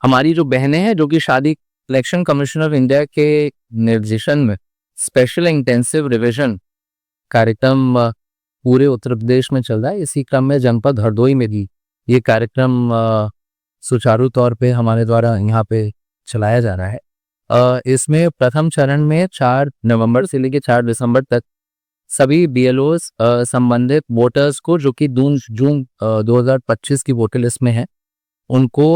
हमारी जो बहनें हैं जो कि शादी इलेक्शन कमीशन ऑफ इंडिया के निर्देशन में स्पेशल इंटेंसिव रिवीजन कार्यक्रम पूरे उत्तर प्रदेश में चल रहा है। इसी क्रम में जनपद हरदोई में भी ये कार्यक्रम सुचारू तौर पे हमारे द्वारा यहाँ पे चलाया जा रहा है। इसमें प्रथम चरण में 4 नवंबर से लेकर 4 दिसंबर तक सभी बीएलओस संबंधित वोटर्स को जो कि जून 2025 की वोटर लिस्ट में है उनको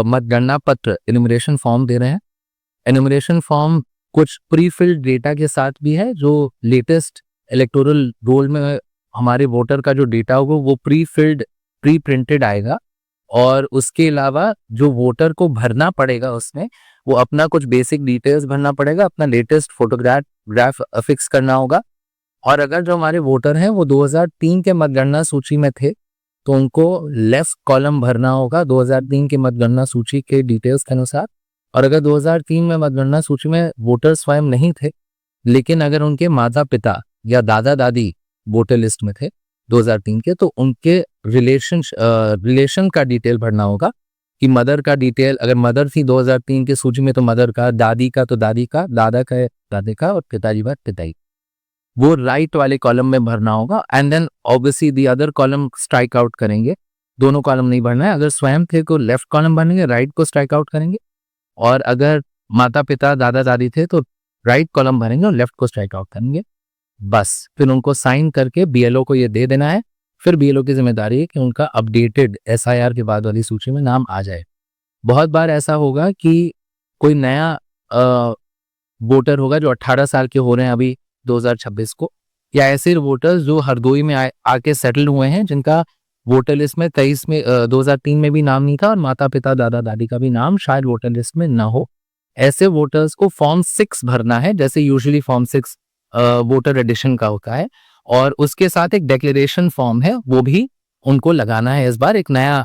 मतगणना पत्र एनुमरेशन फॉर्म दे रहे हैं। एनुमरेशन फॉर्म कुछ प्री फिल्ड डेटा के साथ भी है। जो लेटेस्ट इलेक्टोरल रोल में हमारे वोटर का जो डेटा होगा वो प्री प्रिंटेड आएगा और उसके अलावा जो वोटर को भरना पड़ेगा उसमें वो अपना कुछ बेसिक डिटेल्स भरना पड़ेगा, अपना लेटेस्ट फोटोग्राफ अफिक्स करना होगा। और अगर जो हमारे वोटर हैं वो 2003 के मतगणना सूची में थे तो उनको लेफ्ट कॉलम भरना होगा 2003 के मतगणना सूची के डिटेल्स के अनुसार। और अगर 2003 में मतगणना सूची में वोटर स्वयं नहीं थे लेकिन अगर उनके माता पिता या दादा दादी वोटर लिस्ट में थे 2003 के तो उनके रिलेशन का डिटेल भरना होगा कि मदर का डिटेल, अगर मदर थी 2003 के सूची में तो मदर का, दादी का तो दादी का, दादा का दादे का और पिताजी का पिताई, वो राइट वाले कॉलम में भरना होगा। And then obviously the other column strike out करेंगे। दोनों कॉलम नहीं भरना है। अगर स्वयं थे तो लेफ्ट कॉलम भरेंगे, राइट को स्ट्राइक आउट करेंगे। और अगर माता पिता दादा दादी थे तो राइट कॉलम भरेंगे और लेफ्ट को स्ट्राइक आउट करेंगे। बस फिर उनको साइन करके बीएलओ को ये दे देना है। फिर बीएलओ की जिम्मेदारी है कि उनका अपडेटेड एसआईआर के बाद वाली सूची में नाम आ जाए। बहुत बार ऐसा होगा कि कोई नया वोटर होगा जो 18 साल के हो रहे हैं अभी 2026 को, या ऐसे वोटर्स जो हरदोई में आके सेटल हुए हैं जिनका वोटर लिस्ट में 2003 में भी नाम नहीं था और माता पिता दादा दादी का भी नाम शायद वोटर लिस्ट में ना हो। ऐसे वोटर्स को फॉर्म 6 भरना है, जैसे यूजुअली फॉर्म 6 वोटर एडिशन का होता है। और उसके साथ एक डिक्लेरेशन फॉर्म है वो भी उनको लगाना है। इस बार एक नया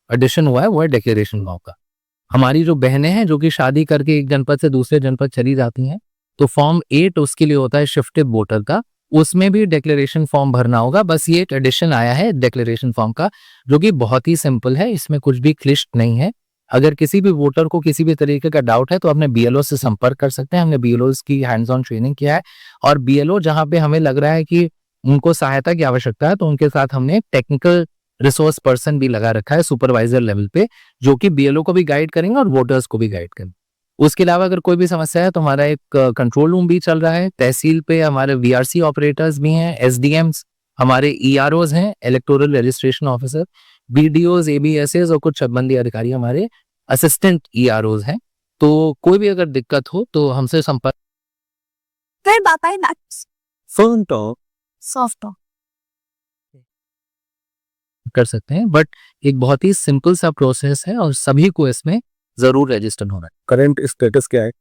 एडिशन हुआ है वो है डिक्लेरेशन फॉर्म का। हमारी जो बहनें हैं जो कि शादी करके एक जनपद से दूसरे जनपद चली जाती हैं तो फॉर्म 8 उसके लिए होता है शिफ्टेड वोटर का, उसमें भी डिक्लेरेशन फॉर्म भरना होगा। बस ये एक एडिशन आया है डिक्लेरेशन फॉर्म का जो कि बहुत ही सिंपल है, इसमें कुछ भी क्लिष्ट नहीं है। अगर किसी भी वोटर को किसी भी तरीके का डाउट है तो अपने बीएलओ से संपर्क कर सकते हैं। हमने बीएलओ की हैंड्स ऑन ट्रेनिंग किया है और बीएलओ जहां पे हमें लग रहा है कि उनको सहायता की आवश्यकता है तो उनके साथ हमने एक टेक्निकल रिसोर्स पर्सन भी लगा रखा है सुपरवाइजर लेवल पे, जो कि बीएलओ को भी गाइड करेंगे और वोटर्स को भी गाइड करेंगे। उसके अलावा अगर कोई भी समस्या है तो हमारा एक कंट्रोल रूम भी चल रहा है। तहसील पे हमारे वीआरसी ऑपरेटर्स भी हैं, एसडीएम्स, हमारे ईआरओज हैं, इलेक्टोरल रजिस्ट्रेशन ऑफिसर, बीडीओज, एबीएसएस और कुछ चकबंदी अधिकारी हमारे असिस्टेंट ईआरओज हैं। तो कोई भी अगर दिक्कत हो तो हमसे संपर्क कर सकते हैं। बट एक बहुत ही सिंपल सा प्रोसेस है और सभी को इसमें जरूर रजिस्टर होना है। करंट स्टेटस क्या है?